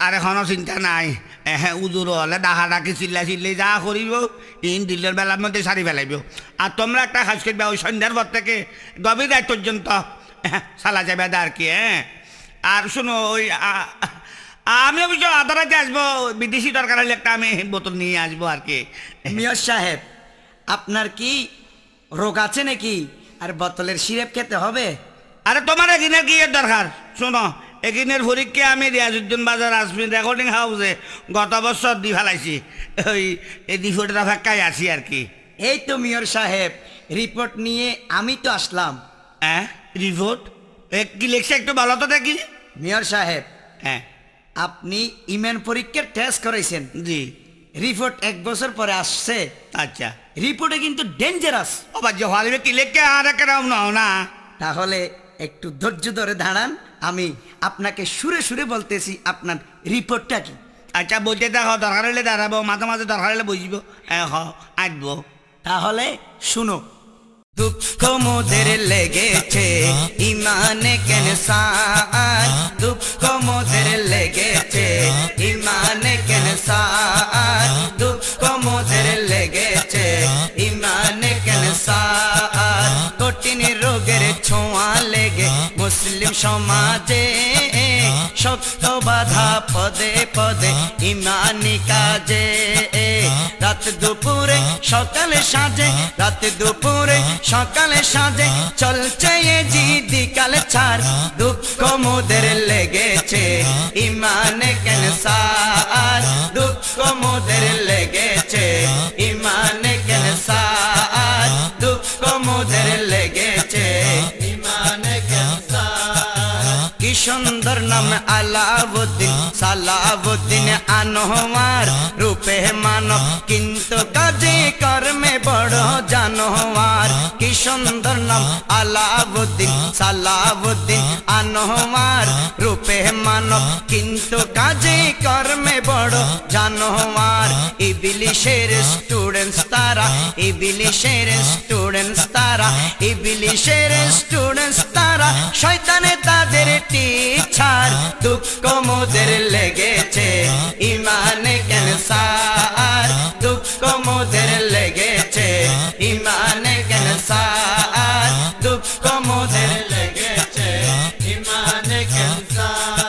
আর এখনো চিন্তা নাই হ্যাঁ উজুর হলে ডাকা ডাকি চিল্লা চিল্লি যা করিব ইন দিলের বেলার মধ্যে সারি ফেলাইব আর তোমরা একটা কাজ করবে ওই সন্ধ্যার পর থেকে গভীর রাত পর্যন্ত চালা যাবে আর কি হ্যাঁ আর শুনো ওই আমি অবশ্য আধা রাতে আসবো বিদেশি দরকার হলে একটা আমি বোতল নিয়ে আসবো আর কি মেয়র সাহেব আপনার কি রোগ আছে নাকি আর বোতলের সিরাপ খেতে হবে আরে তোমার এগিনের কি এর দরকার শোনো এগিনের পরীক্ষা আমি রিয়াজউদ্দিন বাজার আসমিন রেকর্ডিং হাউসে গত বছর দি ফেলাইছি ওই এই রিপোর্টের অপেক্ষায় আছি আর কি এই তো মেয়র সাহেব রিপোর্ট নিয়ে আমি তো আসলাম হ্যাঁ রিপোর্ট কি লিখছে একটু বলো তো দেখি মেয়র সাহেব হ্যাঁ আপনি ইমেন পরীক্ষার টেস্ট করাইছেন জি রিপোর্ট 1 বছর পরে আসছে আচ্ছা রিপোর্টে কিন্তু ডেঞ্জারাস ও বাজে হালিবে কি লিখে আর কেরাম নাও না তাহলে একটু ধৈর্য ধরে দাঁড়ান আমি আপনাকে সুরে সুরে বলতেছি আপনার রিপোর্টটা কি আচ্ছা বলতে দেখো দরকার হলে দাঁড়াবো মাঝে মাঝে দরকার হলে বুঝবো আসবো তাহলে শুনো দুঃখ মোদের লেগেছে ইমানে ক্যান্সার দুঃখ মোদের লেগেছে ইমানে ক্যান্সার দুঃখ মোদের লেগেছে ইমানে ক্যান্সার কঠিন রোগের ছোঁয়া লেগে মুসলিম সমাজে শক্ত বাধা পদে পদে ইমানি কাজে রাত দুপুরে সকালে সাজে রাত দুপুরে সকালে সাজে চলছে এ জিদি কালে ছাড় দুঃখ মোদের লেগেছে ইমানে ক্যান্সার দুঃখ মোদের লেগেছে ইমানে ক্যান্সার দুঃখ মোদের লেগেছে ইমানে ক্যান্সার কি সুন্দর নাম আলাউদ্দিন সালাউদ্দিন আনোয়ার রূপে মানব কিন্তু কাজে কর্মে বড় জানোয়ার কি সুন্দর নাম আলাউদ্দিন সালাউদ্দিন আনোয়ার রূপে মানব কিন্তু কাজে কর্মে বড় জানোয়ার ইবলিশের স্টুডেন্টস তারা ইবলিশের স্টুডেন্টস তারা ইবলিশের স্টুডেন্টস তারা শয়তানে তাদের টিচার দুঃখ মোদের লেগেছে ইমানে ক্যান্সার দুঃখ মোদের লেগেছে ইমানে ক্যান্সার দুঃখ মোদের লেগেছে ইমানে ক্যান্সার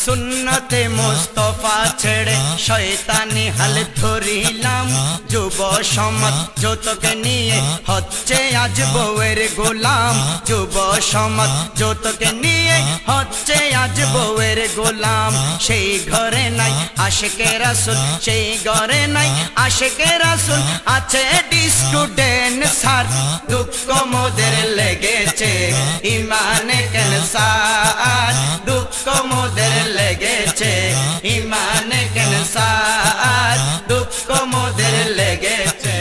সুন্নতে মুস্তাফা ছেড়ে শয়তানি হাল ধরিলাম যুব সমাজ যৌতুকে নিয়ে হচ্ছে আজ বউয়ের গোলাম যুব সমাজ যৌতুকে নিয়ে হচ্ছে আজ বউয়ের গোলাম সেই ঘরে নাই আশিকে রাসূল সেই ঘরে নাই আশিকে রাসূল আছে ডিস্কো ড্যান্সার দুঃখ মোদের লেগেছে ইমানে ক্যান্সার দুঃখ মোদের লেগেছে ইমানে ক্যান্সার দুঃখ মোদের লেগেছে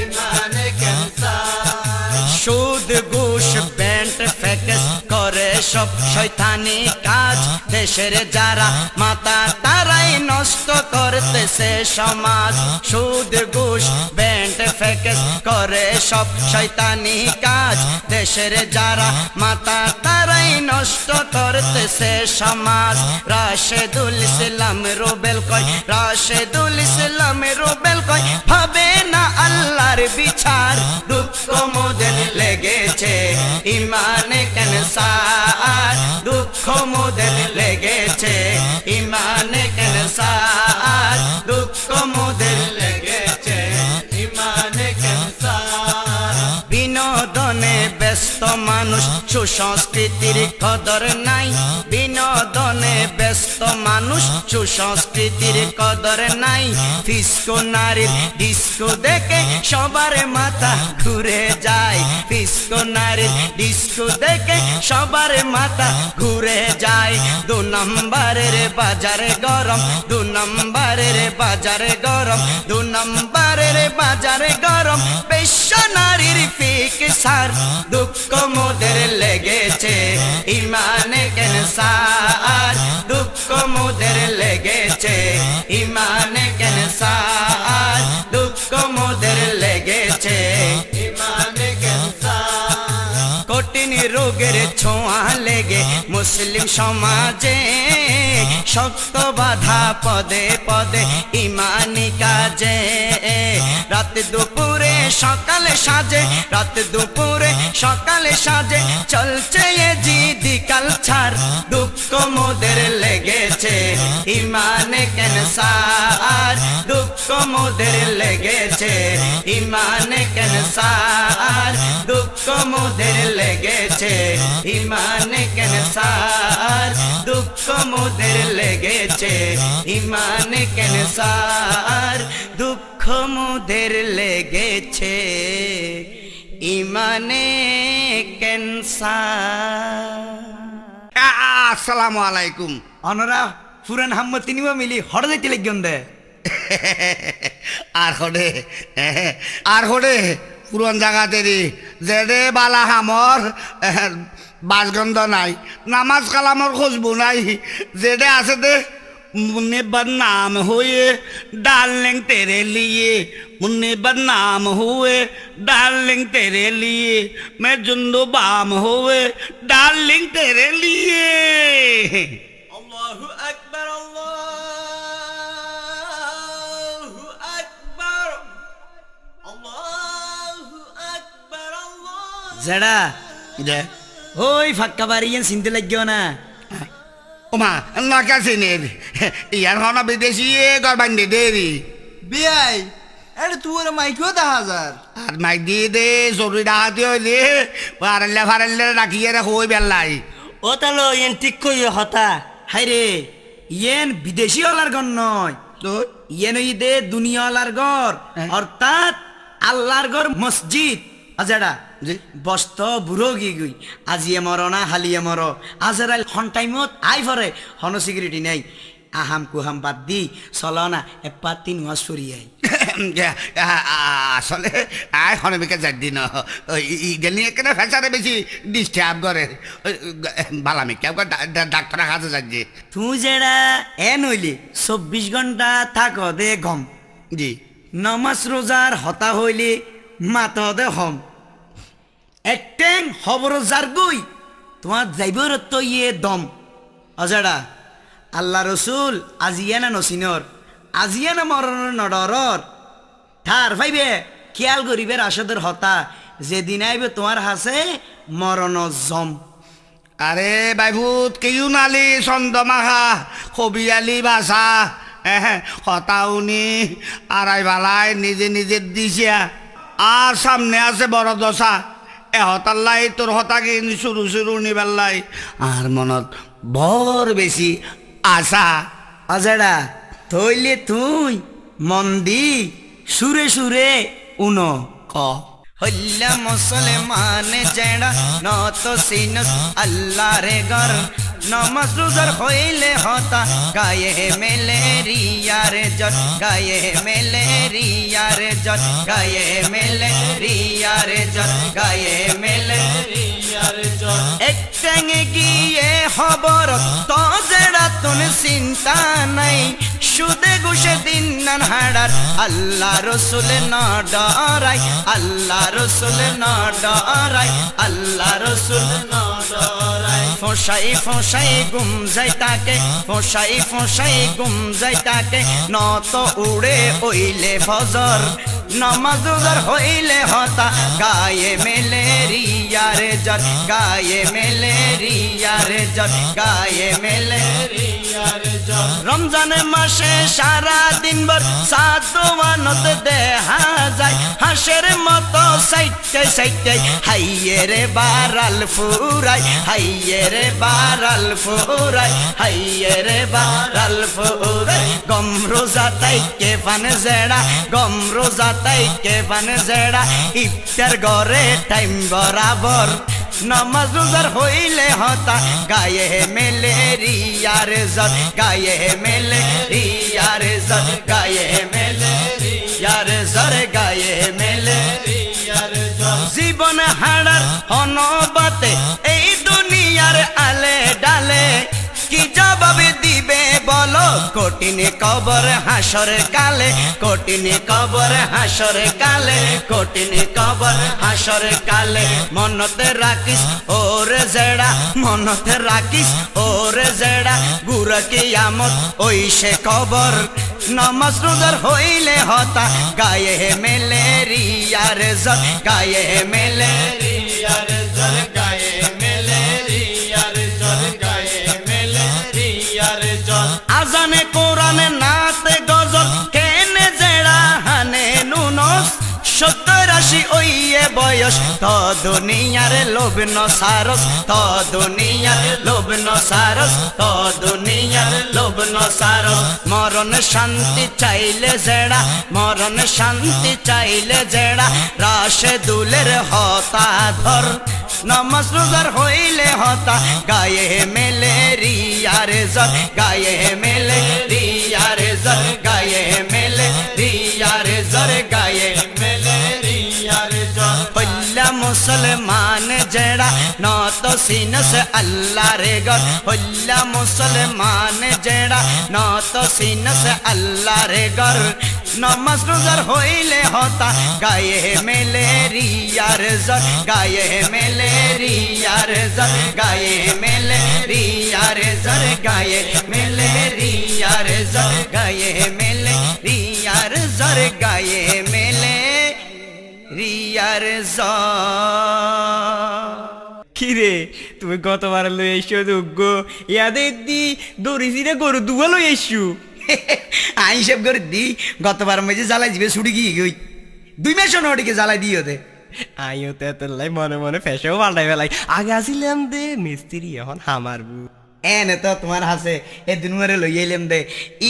ইমানে ক্যান্সার সুদ ঘুষ ব্যান্ড ফ্যাকেস করে সব শয়তানি কাজ দেশের যারা মাতা তারাই নষ্ট করতেছে সমাজ সুদ ঘুষ ব্যান্ড ফ্যাকেস করে সব শয়তানি কাজ দেশের যারা মাতা তারাই নষ্ট করতেছে সমাজ রাশেদুল ইসলাম রুবেল কয় রাশেদুল ইসলাম রুবেল কয় হবে না আল্লাহর বিচার দুঃখ মোদের লেগেছে ইমানে ক্যান্সার দুঃখ মোদের লেগেছে ইমানে ক্যান্সার দুঃখ মোদের লেগেছে ইমানে ক্যান্সার বিনোদনে ব্যস্ত মানুষ সুসংস্কৃতির কদর নাই বিনোদনে ব্যস্ত মানুষ সুসংস্কৃতির কদর নাই ডিস্কো নারীর ডিস্কো দেখে সবার মাথা ঘুরে যায় ডিস্কো নারীর ডিস্কো দেখে সবার মাথা ঘুরে যায় 2 নম্বরের বাজারে গরম 2 নম্বরের বাজারে গরম 2 নম্বরের বাজারে গরম বিশ্ব নারীর ফিকসার দুঃখ মোদের লেগেছে ইমানে ক্যান্সার দুঃখ মোদের লেগেছে ইমানে ক্যান্সার দুঃখ মোদের লেগেছে ইমানে ক্যান্সার কঠিন রোগের ছোঁয়া লেগে মুসলিম সমাজে শক্ত বাধা পদে পদে ইমানি কাজে রাত দুপুরে সকালে সাজে রাত দুপুরে সকালে সাজে চলছে এ জিদি কালচার দুঃখ মোদের লেগেছে ইমানে ক্যান্সার দুঃখ মোদের লেগেছে ইমানে ক্যান্সার দুঃখ মোদের লেগেছে ইমানে ক্যান্সার দুঃখ মোদের লেগেছে ইমানে ক্যান্সার দুঃখ মোদের লেগেছে ইমানে ক্যান্সার। আসসালামু আলাইকুম। অনরা ফুরান হাম্মদ তিনিও মিলি হড় যাইতে লাগন দে আর হরে পুরন জায়গাতেরি যেডে বালা হামর বাসগন্ধ নাই নামাজ কালামর খুশবু নাই যেডে আছে দে मुन्ने बदनाम हुए डार्लिंग तेरे लिए मुन्ने बदनाम हुए डार्लिंग तेरे लिए मैं जुंदू बाम हुए डार्लिंग तेरे लिए। अल्लाहु अकबर अल्लाहु अकबर अल्लाहु अकबर अल्लाह जड़ा जे ओई फक्का बारियन सिंधे लग्यो ना ওমা না কাছে নেই ইয়ার হনা বিদেশি গরবান দেরি বিয়াই এটা তুই মাইকও 10,000 আর মাইক দিয়ে দে জরুরি ডাহাতি হইলে ফারাল্লে রাখিয়ে রে হই বেলাই ও তালো এন ঠিক কই হতা হাইরে ইয়েন বিদেশি ওলার ঘর নয় তো ইয়েন দে দুনিয়া ওলার ঘর অর্থাৎ আল্লাহর ঘর মসজিদ আজাড়া জি বস্ত বুড়ো গি গই আজিয়ে মরো না হালিয়ে মরো আজরাইল হন টাইমত আই ফরে হন সিকিউরিটি নাই আহাম কুহাম বাদ দি চলো না এপা 3 মাস সরিয়াই আসলে আয় হনবিকে যাই দিন গেলি এখানে ফেসারে বেশি ডিস্টার্ব করে বালামি কেউ ডাক্তার কাছে যাচ্ছে তুই যেটা এ নইলে 24 ঘন্টা থাকো দে গম জি নমাজ রোজার হতা হইলে মাতা দে হম একটেং খবর যার গই তোমার যাইবর তো ইয়ে দম অজাড়া আল্লাহ রসুল আজিয়ানা নসিনর আজিয়ানা মরণর নডরর ঠার ভাইবে খেয়াল করিবের আসাদের হতা যেদিন আইবে তোমার হাসে মরণ জম আরে বাইভূত কেউ নালি চন্দ্রমাখা কবিয়ালি বাসা হতাউনি আড়াই বালাই নিজে নিজে দিছিয়া আর সামনে আছে বড় দশা হতাল্লাই তোর হতাকে শুরু শুরু নিবাল্লাই আর মনত বড় বেশি আশা অজাড়া থইলে তুই মন্দি সুরে সুরে উনো ক হল্লা মুসলমান জেড়া নত সিনত আল্লাহ রে গর নমাজ রোজার হইলে হতা গায়ে মেলেরিয়া রে জট গায়ে মেলেরিয়া রে জট গায়ে মেলেরিয়া রে জট গায়ে মেলেরিয়া রে জট এক টেঙে গিয়ে খবর তো জেড়া তুন চিন্তা নাই সুদে গুষে দিন নান হাড়ার আল্লাহ রসুল না ডরাই আল্লাহ রসুল না ডরাই আল্লাহ রসুল না ডরাই ফসাই ফসাই গুম যাই তাকে ফসাই ফসাই গুম যাই তাকে নত উড়ে ওইলে ফজর নমাজ রোজার হইলে হতা গায়ে মেলেরিয়া রে জট গায়ে মেলেরিয়া রে জট গায়ে মেলেরিয়া রে জট রমজান মাসে সারা দিন ভর সাদওয়ানত দেখা যায় হাঁসের মতো সাইটে সাইটে হাইয়ে রে বারাল ফুরাই হাইয়ে রে বারাল ফুরাই হাইয়ে রে বারাল ফুরাই গম রোজা তাইকে পান জেড়া গম রোজা তাইকে পান জেড়া ইফতার ঘরে টাইম বরাবর নমাজ রোজার হইলে হতা গায়ে মেলেরিয়া রে জট গায়ে মেলেরিয়া রে জট গায়ে মেলেরিয়া রে জট গায়ে মেলেরিয়া রে জট জীবন হাড়ার হনবাতে এই দুনিয়ার আলে ডালে কি জবাব দিবে বলো কঠিন কবর হাসর কালে কঠিন কবর হাসর কালে কঠিন কবর হাসর কালে মনতে রাখিস ওরে জেড়া মনতে রাখিস ওরে জেড়া গুরা কিয়ামত ওই সে কবর নমাজ রোজার হইলে হতা গায়ে মেলেরিয়ার জ্বর গায়ে মেলেরিয়ার জ্বর গায়ে মেলেরিয়ার জ্বর গায়ে মেলেরিয়ার জ্বর আজানে কোরআনে নাতে গজল কেনে জেড়া হানে নুনস 70-80 ওইয়ে বয়স তো দুনিয়ার লোভ ন সারস তো দুনিয়ার লোভ ন সারস তো দুনিয়ার লোভ ন সারস মরণ শান্তি চাইলে জেড়া মরণ শান্তি চাইলে জেড়া রাশে দুলের হতা ধর নমাজ রোজার হইলে হতা গায়ে মেলেরিয়ার জ্বর গায়ে মেলেরিয়ার জ্বর গায়ে মেলেরিয়ার জ্বর গায়ে মেলেরিয়ার জ্বর হইলা মুসলমান জেড়া নত সিনস আল্লাহ রে গর হইলা মুসলমান জেড়া নত সিনস আল্লাহ রে গর নমাজ রোজার হইলে হতা গায়ে মেলেরিয়ার জ্বর গায়ে মেলেরিয়ার জ্বর গায়ে মেলেরিয়ার জ্বর গায়ে মেলেরিয়ার জ্বর গায়ে মেলেরিয়ার জ্বর গায়ে মেলেরিয়ার জ্বর কি রে তুমি গতবার লই এসো দুগ্গ ইয়াদে দি দরিজিরে গরু দুয়া লই এসু আই সব করে দি গতবার মেজে জ্বালাই দিবে ছুটি গিয়ে গই 2 মাস নটিকে জ্বালাই দিও দে আইও তে তোলাই মনে মনে ফেসেও পাল্টাই ফেলাই আগে আসিলাম দে মিস্ত্রি এখন হামারবু এনে তো তোমার হাসে এ দিনমারে লই এলাম দে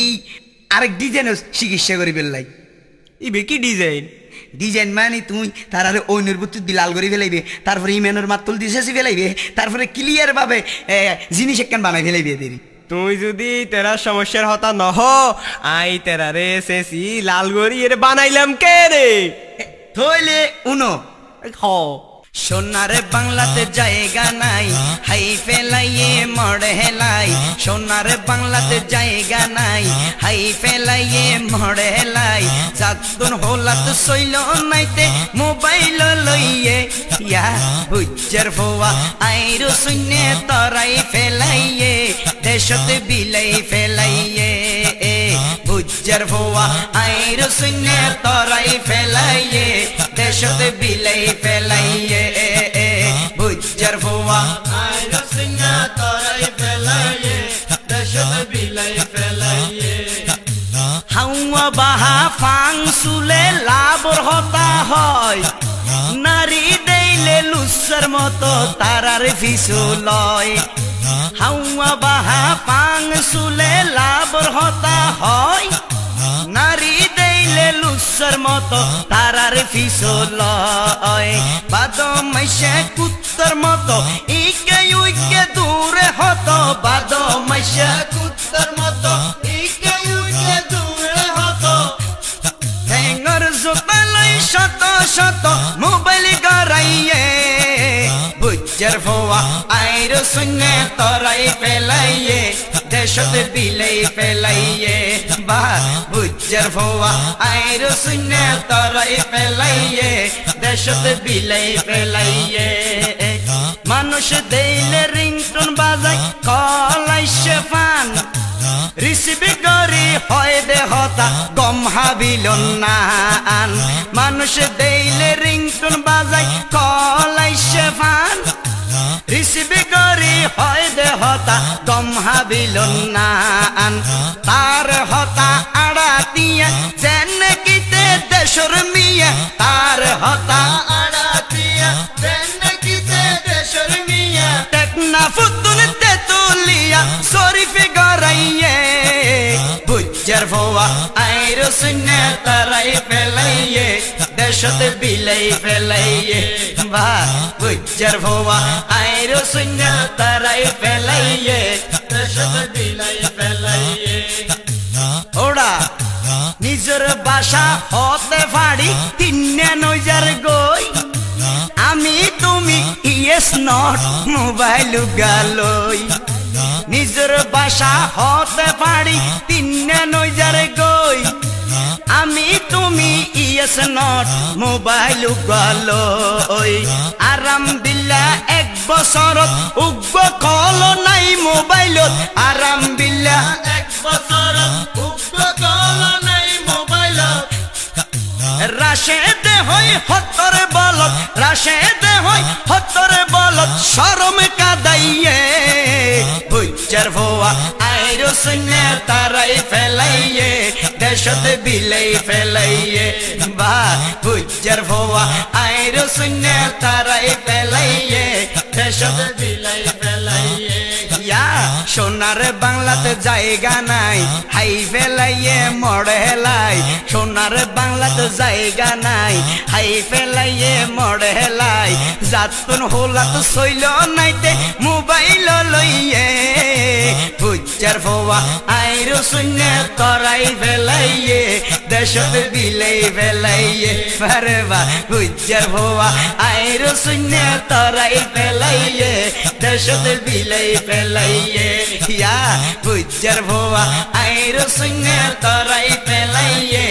ই আরেক ডিজাইন চিকিৎসা করি বেলাই ইবে কি ডিজাইন ডিজাইন মানে তুমি তার আরে ওইনের বুদ্ধি বিলাল করে ফেলাইবে তারপরে ইমেনের মাতুল দিশেছি ফেলাইবে তারপরে ক্লিয়ার ভাবে জিনিস একখান বানাই ফেলাইবে দেরি তুই যদি তেরা সমস্যার হতা নহ আই তেরা রে সেসি লালগড়ি এর বানাইলাম কে রে থইলে উনো হ সোনারে বাংলাতে জায়গা নাই হাই ফেলাইয়ে মড়ে হেলাই সোনারে বাংলাতে জায়গা নাই হাই ফেলাইয়ে মড়ে হেলাই জাতুন হোলাত সইল নাইতে মোবাইল লইয়ে ইয়া বুজ্জার ফোয়া আইরো শূন্যে তরাই ফেলাইয়ে দেশতে বিলাই ফেলাইয়ে বুজ্জার ফোয়া আইরো শূন্যে তরাই ফেলাইয়ে দেশতে বিলাই ফেলাইয়ে বুজ্জার ফোয়া আইরো শূন্যে তরাই ফেলাইয়ে দেশতে বিলাই ফেলাইয়ে হাওয়া বাহা ফাং সুলে লাবর হতা হয় নারী দেইলে লুসার মতো তারার ফিসু লয় হাওয়া বাহা ফাং সুলে লাবর হতা হয় নারী দেইলে লুসার মতো তারার ফিসু লয় বাদম মাইশে কুত্তর মতো ইকে উইকে দূরে হতো বাদম মাইশে কুত্তর মতো ইকে উইকে দূরে হতো ঠেঙ্গর জোতালাই শত শত মোবাইল গড়াইয়ে বুজ্জার ফোয়া আইরো শূন্যে তরাই ফেলাইয়ে দেশতে বিলাই ফেলাইয়ে বা বুজ্জার ফোয়া আইরো শূন্যে তরাই ফেলাইয়ে দেশতে বিলাই ফেলাইয়ে মানুষ দেইলে রিংটোন বাজাই কলাইছে ফান রিসিভি করি হয় দে হতা গম হাবিলন না আন মানুষ দেইলে রিংটোন বাজাই কলাইছে ফান রিসিভি করি হয় দে হতা গম হাবিলন না আন তার হতা আড়াতিয়া যেন কিতে দেশর মিয়া তার হতা আড়াতিয়া যেন কিতে দেশর মিয়া টেকনা ফুতুন তেতুলিয়া শরীফে গড়াইয়ে বুজ্জার ফোয়া আইরো শূন্যে তরাই ফেলাইয়ে দেশতে বিলাই ফেলাইয়ে বা বুজ্জার ফোয়া আইরো শূন্যে তরাই ফেলাইয়ে দেশতে বিলাই ফেলাইয়ে ওড়া নিজের বাসা হতে পারি 3 নজার গই আমি তুমি ইয়ে ইস নট মোবাইল গালই নিজের বাসা হতে পারি তিন্নে নইজারে গই আমি তুমি ইয়েস নট মোবাইল গালই আরাম বিল্লা এক বছরত উগ্ব কল নাই মোবাইলত আরাম বিল্লা এক বছরত উগ্ব কল নাই মোবাইলত রাশে দে হই হতরে বলত রাশে দে হই হতরে বলত শরম কাদাইয়ে বুঝার ভোয়া আইরো শুনে তারাই ফেলাইয়ে দেশত বিলাই ফেলাইয়ে বা বুঝার ভোয়া আইরো শুনে তারাই ফেলাইয়ে দেশত বিলাই ফেলাইয়ে ইয়া সোনার বাংলাতে জায়গা নাই হাই ফেলাইয়ে মড়েলাই সোনার বাংলাতে জায়গা নাই হাই ফেলাইয়ে মড়েলাই জাতুন হোলাত সইল নাইতে মোবাইল লইয়ে বুঝার ভোয়া আইরো শুনে তরাই ফেলাইয়ে দেশত বিলাই ফেলাইয়ে পারবা বুঝার ভোয়া আইরো শুনে তরাই ফেলাইয়ে দেশত বিলাই ফেলাইয়ে ইয়া বুঝার ভোয়া আইরো শুনে তরাই ফেলাইয়ে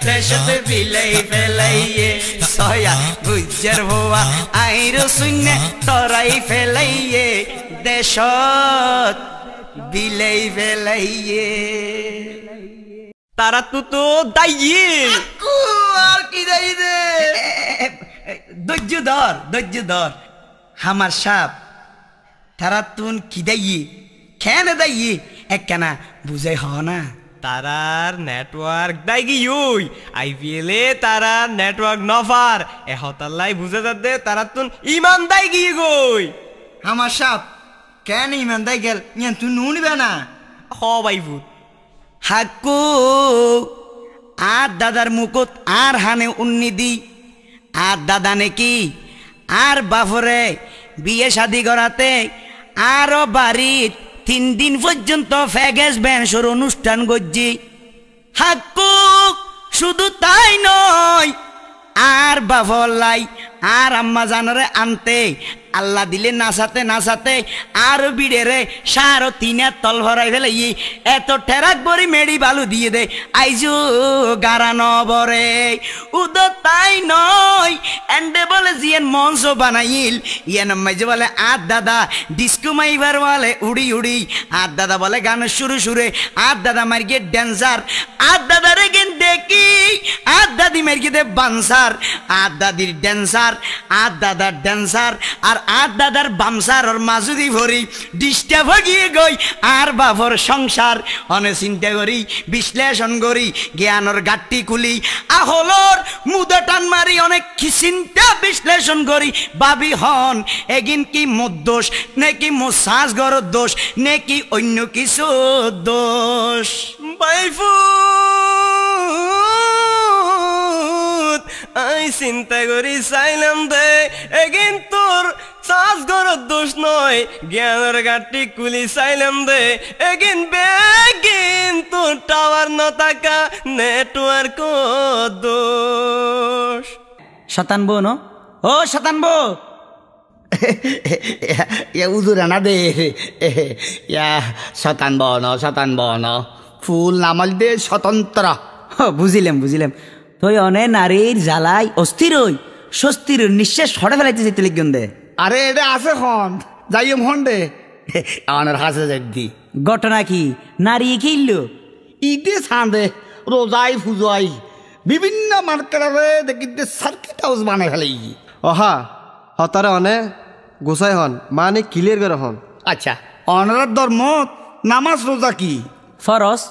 দেশত বিলাই ফেলাইয়ে সয়া বুঝার ভোয়া আইরো শুনে তরাই ফেলাইয়ে দেশত বিলাই ফেলাইয়ে তারা তো দাইয়ে আর কি যাই রে ধৈর্য ধর আমার সাপ তারা তুন কি দাইয়ে কেন দাইয়ে একখানা বুঝাই হ না তারার নেটওয়ার্ক দাইগি ইউই আইপিএল এ তারার নেটওয়ার্ক নফার এহতাল্লাই বুঝে যাতে তারা তুন ইমান দাইগি গই আমার সাপ কেন ইমান দাই গেল ইয়ান তুই নুনবে না হ বাইবুত হাকু আর দাদার মুকুট আর হানে উন্নি দি আর দাদা নাকি আর বাফরে বিয়ে শাদি করাতে আরো বাড়িত 3 দিন পর্যন্ত ফ্যাগেস ব্যান্সর অনুষ্ঠান গজ্জি হাকু শুধু তাই নয় আর বাফলাই আর আম্মা জানরে আনতে আল্লাহ দিলে নাচাতে আর বিড়েরে সারো 3 তল ভরাই ফেলে এত ঠেরাক বড়ি মেড়ি বালু দিয়ে দে আইজু গারা নবরে উদ তাই নয় এন্ডে বলে জিয়ান মঞ্চ বানাইল ইয়ান মাইজে বলে আর দাদা ডিস্কো মাইবার বলে উড়ি আর দাদা বলে গান সুরে আর দাদা মার্গে ড্যান্সার আর দাদারে গেন দেখি আর দাদি মার্গে দে বানসার আর দাদির ড্যান্সার আর দাদার ড্যান্সার আর দাদার বামসার ওর মাজুদি ভরি ডিস্টার্ব গিয়ে গই আর বাবর সংসার অনে চিন্তা করি বিশ্লেষণ করি জ্ঞানর গাট্টি কুলি আহলর মুদা টান মারি অনেক কি চিন্তা বিশ্লেষণ করি ভাবি হন এগিন কি মোর দোষ নাকি মোর শ্বাস গরর দোষ নাকি অন্য কিছু দোষ বাইফু আই চিন্তা করি চাইলাম দে এগিন তোর শ্বাস গরর দোষ নয় জ্ঞানের গাটি কুলি চাইলাম দে এগিন বেগিন তোর টাওয়ার নতাকা নেটওয়ার্ক দোষ শতান বো ন ও শতান বো উজুরে না দে শতান বন ফুল নামাল দে স্বতন্ত্র বুঝিলাম তুই অনে নারীর জ্বালাই অস্থির হই স্বস্তির নিঃশ্বাস হরে ফেলাইতে যেতে লিখন দে আরে এটা আছে হন যাইম হন দে আমার হাসে যাই ঘটনা কি নারী খেললো ইদে সাঁদে রোজাই ফুজাই বিভিন্ন মার্কেটারে দেখি সার্কিট হাউস বানাই ফেলাই অহা হতারে অনে গোসাই হন মানে ক্লিয়ার করে হন আচ্ছা অনার ধর্ম নামাজ রোজা কি ফরস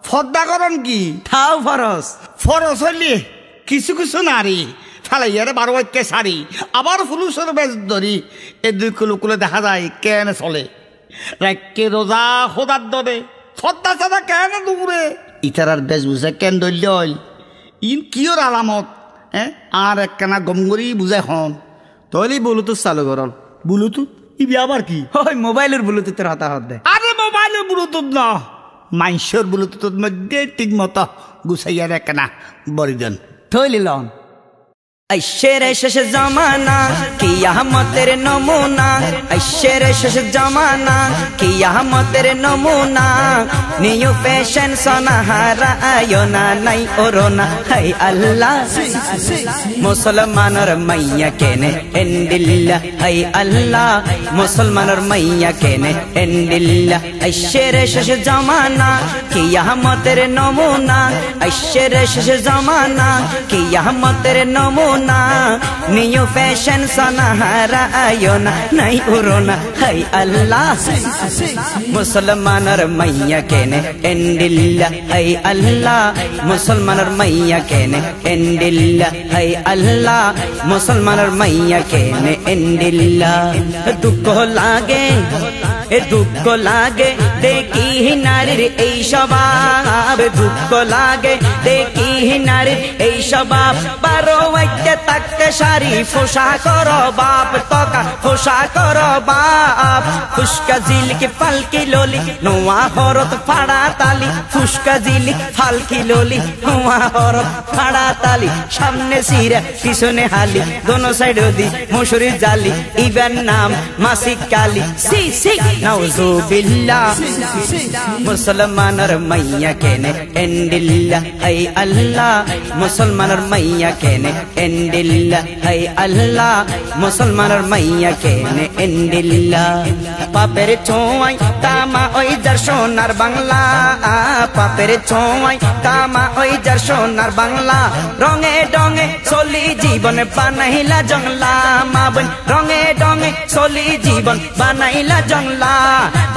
ফদ্দাকরণ কি থাও ফরস ফরস হইলে কিছু নারী ফেলাইয়ারে 12 বাক্যে শাড়ি আবার ফুলুসের বেশ ধরি এ 2 কুলো দেখা যায় কেন চলে রাখকে রোজা খোদার দরে ফদ্দা সাদা কেন দূরে ইতারার বেশ বুঝে কেন ধরলে হইল ইন কিয়র আলামত আর একখানা গমগরি বুঝে হন তৈলি ব্লুটুথ চালু করন ব্লুটুথ ইবি আবার কি ওই মোবাইলের ব্লুটুথের হতা দে আরে মোবাইলের ব্লুটুথ না মাইসের ব্লুটুথের মধ্যে ঠিক মতো গুছাইয়ার একখানা বরিজন থইলি লন ऐशेरे शेष जमाना कियामतेर नमूना ऐशेरे शेष जमाना कियामतेर नमूना नियु फैशन सनाहारा आयोना नाई ओरोना हाय अल्लाह मुसलमानर मैया केने एंडिल्ला हाय अल्लाह मुसलमानर मैया केने एंडिल्ला ऐशेरे शेष जमाना कियामतेर नमूना ऐशेरे शेष जमाना कियामतेर नमूना नियो फैशन सनाहारा आयोना नहीं उरोना हाय अल्लाह मुसलमानर मैया केने एंडिल्ला हाय अल्लाह मुसलमानर मैया केने एंडिल्ला हाय अल्लाह मुसलमानर मैया केने एंडिल्ला दुख लागे दुख लागे देखी नारीर এই স্বভাব দুঃখ লাগে দেখি নারীর এই স্বভাব বারো ওয়াইতে তাকতে সারি ফোসা করো বাপ তকা ফোসা করো বাপ ফুসকা জিলিক ফালকি ললি নোয়া হরত ফাড়া তালি ফুসকা জিলিক ফালকি ললি নোয়া হরত ফাড়া তালি সামনে সিরা পিছনে হালি দোনো সাইড দি মশুরি জালি ইবেন নাম মাসিক কালি সি সি নাউজুবিল্লাহ मुसलमानर मैया केने एंडिल्ला हाय अल्लाह मुसलमानर मैया केने एंडिल्ला हाय अल्लाह मुसलमानर मैया केने एंडिल्ला पापेर छोंय तामा ओई जार सोनार बांगला पापेर छोंय तामा ओई जार सोनार बांगला रंगे डंगे चली जीवन बानाइला जंगला मा बोन रंगे डंगे चली जीवन बानाइला जंगला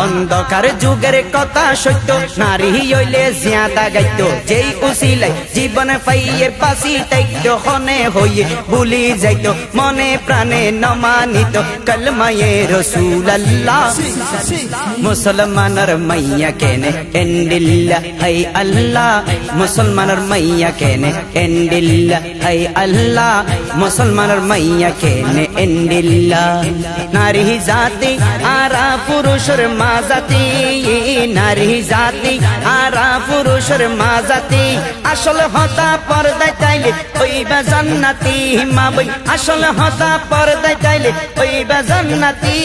अंधकार जुगेर कथा सत्य नारी हইলে জিয়াদা গাইত যেই উসিলাই জীবন পাইয়ে পাসি তাইতো হনে হইয়ে ভুলি যাইতো মনে প্রাণে নমানিত কলমায়ে রাসূলুল্লাহ মুসলমানর মাইয়া কেনে এন্ডিল্লা হাই আল্লাহ মুসলমানর মাইয়া কেনে এন্ডিল্লা হাই আল্লাহ মুসলমানর মাইয়া কেনে এন্ডিল্লা নারী জাতি আরা পুরুষের মাজাতি নারী জাতি আরা পুরুষের মাজাতি আসল হতা পর্দায় চাইলে ওইবা জান্নাতি মা বই আসল হতা পর্দায় চাইলে ওইবা জান্নাতি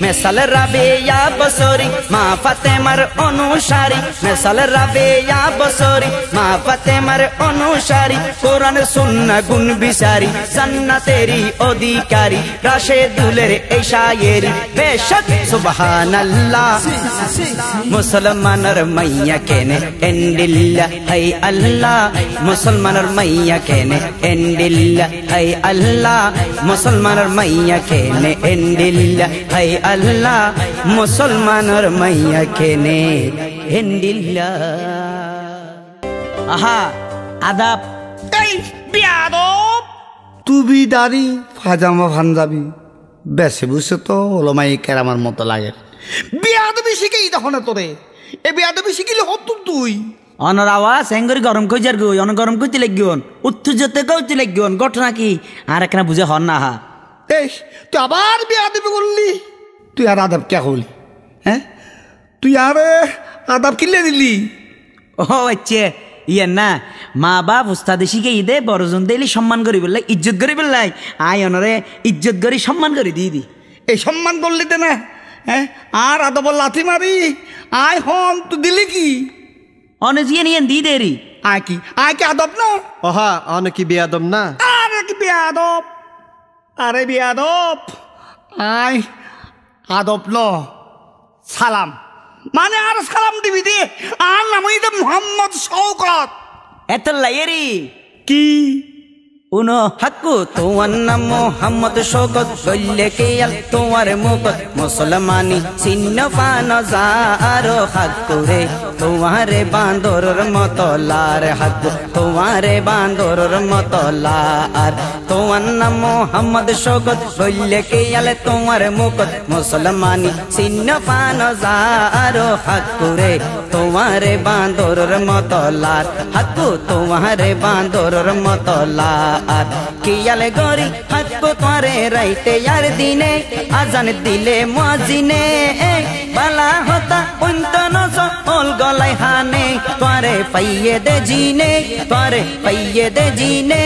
মেসাল রাবেয়া বসরি মা ফাতেমার অনুসারী মেসাল রাবেয়া বসরি মা ফাতেমার অনুসারী কোরআন সুন্নাহ গুণ বিচারি জান্নাতেরই অধিকারী রাশেদুলের এই শায়েরি বেশক সুবহানাল্লাহ मुसलमानर मैया केने एंडिल्ला हाय अल्लाह मुसलमानर मैया केने एंडिल्ला हाय अल्लाह मुसलमानर मैया केने एंडिल्ला हाय अल्लाह मुसलमानर मैया केने एंडिल्ला आहा आदाब এই বিয়াদব তুবি দাড়ি পাজামা পাঞ্জাবি বেশি বুঝছে তো ওলমাই কেরামার মতো লাগে বিয়াদবি শিখেই তখন তোরে এ বিয়াদবি শিখিলে হত তুই অনর আওয়াজ সেঙ্গরি গরম কই যার গই অন গরম কইতে লাগিওন উত্তেজতে কইতে লাগিওন ঘটনা কি আর একনা বুঝে হন না হা এই তুই আবার বিয়াদবি করলি তুই আর আদব কে হলি হ্যাঁ তুই আর আদব কিলে দিলি ও আচ্ছা ইয়ে না মা বাপ উস্তাদে শিখে দে বড়জন দিলি সম্মান করি বললে ইজ্জত করি বললাই আই অনরে ইজ্জত করি সম্মান করি দিদি এই সম্মান করলি তে না হ্যাঁ আর আদব লাথি মারি আয় হন তুই দিলি কি অনে জিয়ে নিয়ে দি দেরি আয় কি আদব না ওহা অনেক কি বেয়াদব না আরে কি বেয়াদব আরে বেয়াদব আয় আদব ল সালাম মানে আর সালাম দিবি দে আর নাম হইতে মোহাম্মদ শওকত এত লাইয়েরি কি উনো हक्कू तुवन मोहम्मद शौकत गल्ले के अल तुवर मुकत मुसलमानी सिन्न पान जारो हक्कू रे तुम्हारे बांदोर मतलार हक्कू तुम्हारे बांदोर मतलार तुवन मोहम्मद शौकत गल्ले के अल तुवर मुकत मुसलमानी सिन्न पान जारो हक्कू रे तुम्हारे बांदोर मतलार हक्कू तुम्हारे बांदोर मतलार कियाले गोरी हक्को तुम्हारे राइते यार दिने आजान दिले मुआजिने बाला होता उनको नजो ओल गलाई हाने तुम्हारे पाइये दे जीने तुम्हारे पाइये दे जीने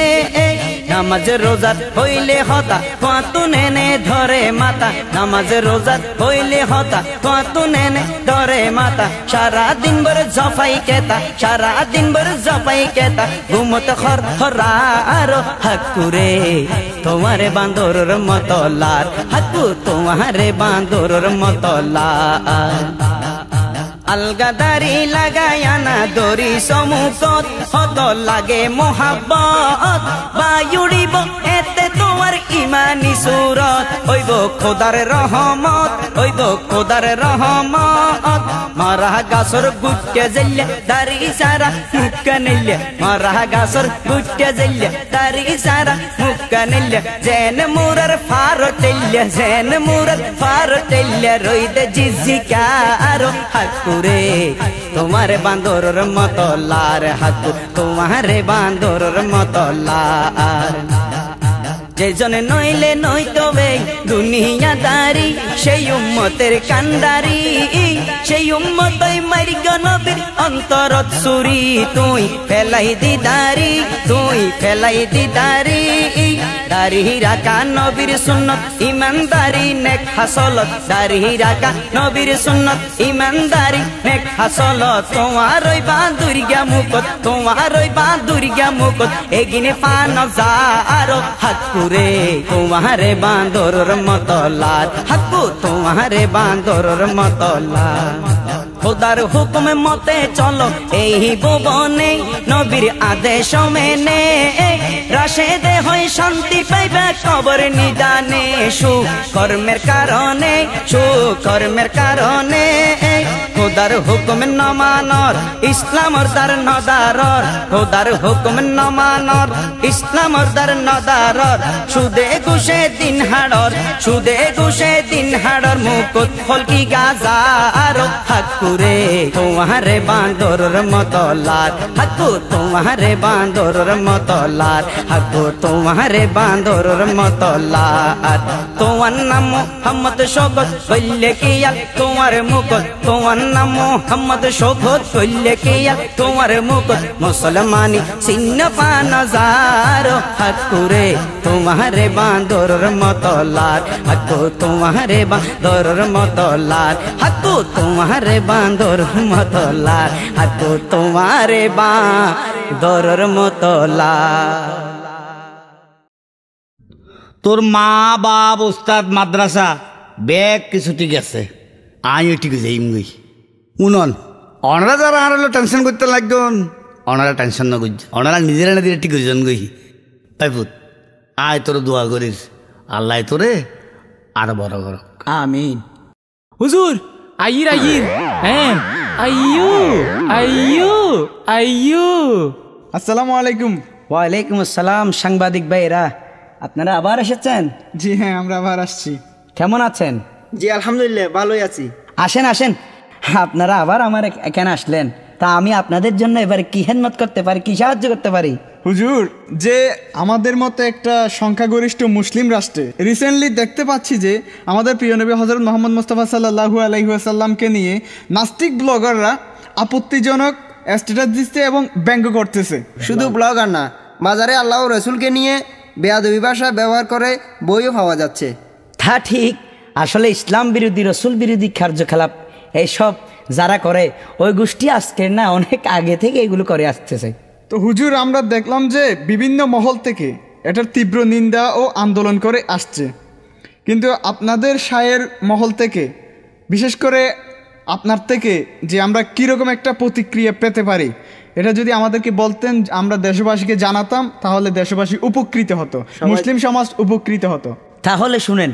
নামাজ রোজা হইলে হতা কত নেনে ধরে মাতা নামাজ রোজা হইলে হতা কত নেনে ধরে মাতা সারা দিন ভর জফাই কেতা সারা দিন ভর জফাই কেতা ঘুমত খর খরা আরো হাকুরে তোমারে বান্দরের মতো লাল হাকু তোমারে বান্দরের মতো লাল আলগা দাড়ি লাগায়া না দড়ি সমুখত হত লাগে মোহাব্বত বায়ুড়িব এতে তোমার ইমানি সুরত হইব খোদার রহমত হইব খোদার রহমত মারা গাছর গুটকে জেলে দাড়ি সারা মুক্কা নিলে মারা গাছর গুটকে জেলে দাড়ি সারা মুক্কা নিলে জেন মুরার ফার টেলে জেন মুরার ফার টেলে রইদে জিজিকা আরো হাকুরে তোমারে বান্দরের মতো লার হাকু তোমারে বান্দরের মতো লার যেজনে নইলে নই তবে দুনিয়াদারি সেই উম্মতের কান্ডারি সেই উম্মতই মারিগ নবীর অন্তরত সুরি তুই ফেলাই দিদারি তুই ফেলাই দিদারি দাড়ি রাখা নবীর সুন্নত ইমানদারি নেক হাসলত দাড়ি রাখা নবীর সুন্নত ইমানদারি নেক হাসলত তোমারই বান্দুরিয়া মুকত তোমারই বান্দুরিয়া মুকত এগিনে পান যারো হাকুরে তোমারে বান্দরের মতো লাল হাকু তোমারে বান্দরের মতো লাল খোদার হুকুম মতে চলো এই ভুবনে নবীর আদেশ মেনে রাশেদে হয় শান্তি পাইবে কবর নিদানে সুকর্মের কারণে সুকর্মের কারণে খোদার হুকুম ন মানর ইসলামর দার নদারর খোদার হুকুম ন মানর ইসলামর দার নদারর সুদে ঘুষে দিন হাড়র সুদে ঘুষে দিন হাড়র মুকুত ফলকি গাজার হাকুরে তোমারে বান্দরের মতো লাল হাকু তোমারে বান্দরের মতো লাল হাকু তোমারে বান্দরের মতো লাল তোমার নাম মোহাম্মদ শোকত বললে কিয়া তোমার মুকুত তোমার নাম মোহাম্মদ শোকত বললে কিয়া তোমার মুকুত মুসলমানি চিহ্ন পান যারো হাকুরে তোমারে বান্দরের মতো লাল হাকু তোমারে বান্দরের মতো লাল হাকু তোমারে বান্দর মতো লাল হাকু তোমারে বান্দরের মতো লাল তোর মা বাপ ওস্তাদ মাদ্রাসা ব্যাগ কিছু ঠিক আছে আমিও ঠিক আছে গই উনন অনারা যারা হারালো টেনশন করতে লাগবেন অনারা টেনশন না করছে অনারা নিজেরা না দিয়ে ঠিক হয়েছেন গই পাইপুত আয় তোর দোয়া করিস আল্লাহ তোরে আর বড় করো আমিন হুজুর আইর আইর হ্যাঁ আইয়ো আইয়ো আইয়ো আসসালামু আলাইকুম। ওয়ালাইকুম আসসালাম সাংবাদিক ভাইরা আপনারা আবার এসেছেন? জি হ্যাঁ, আমরা আবার আসছি। কেমন আছেন? জি আলহামদুলিল্লাহ ভালোই আছি। আসেন আসেন, আপনারা আবার আমার এখানে আসলেন, তা আমি আপনাদের জন্য এবার কি খেদমত করতে পারি, কি সাহায্য করতে পারি? হুজুর, যে আমাদের মতো একটা সংখ্যাগরিষ্ঠ মুসলিম রাষ্ট্রে রিসেন্টলি দেখতে পাচ্ছি যে আমাদের প্রিয় নবী হযরত মুহাম্মদ মুস্তাফা সাল্লাল্লাহু আলাইহি ওয়াসাল্লামকে নিয়ে নাস্তিক ব্লগাররা আপত্তিজনক স্ট্যাটাস দিচ্ছে এবং ব্যঙ্গ করতেছে। শুধু ব্লগার না, মাজারে আল্লাহ ও রসুলকে নিয়ে বেয়াদবি ভাষা ব্যবহার করে বইও পাওয়া যাচ্ছে। তা ঠিক, আসলে ইসলাম বিরোধী রসুল বিরোধী কার্যকলাপ এইসব যারা করে ওই গোষ্ঠী আজকের না, অনেক আগে থেকে এগুলো করে আসতেছে। তো হুজুর, আমরা দেখলাম যে বিভিন্ন মহল থেকে এটার তীব্র নিন্দা ও আন্দোলন করে আসছে, কিন্তু আপনাদের শায়ের মহল থেকে, বিশেষ করে আপনার থেকে, যে আমরা কীরকম একটা প্রতিক্রিয়া পেতে পারি এটা যদি আমাদেরকে বলতেন, আমরা দেশবাসীকে জানাতাম, তাহলে দেশবাসী উপকৃত হতো, মুসলিম সমাজ উপকৃত হতো। তাহলে শুনেন,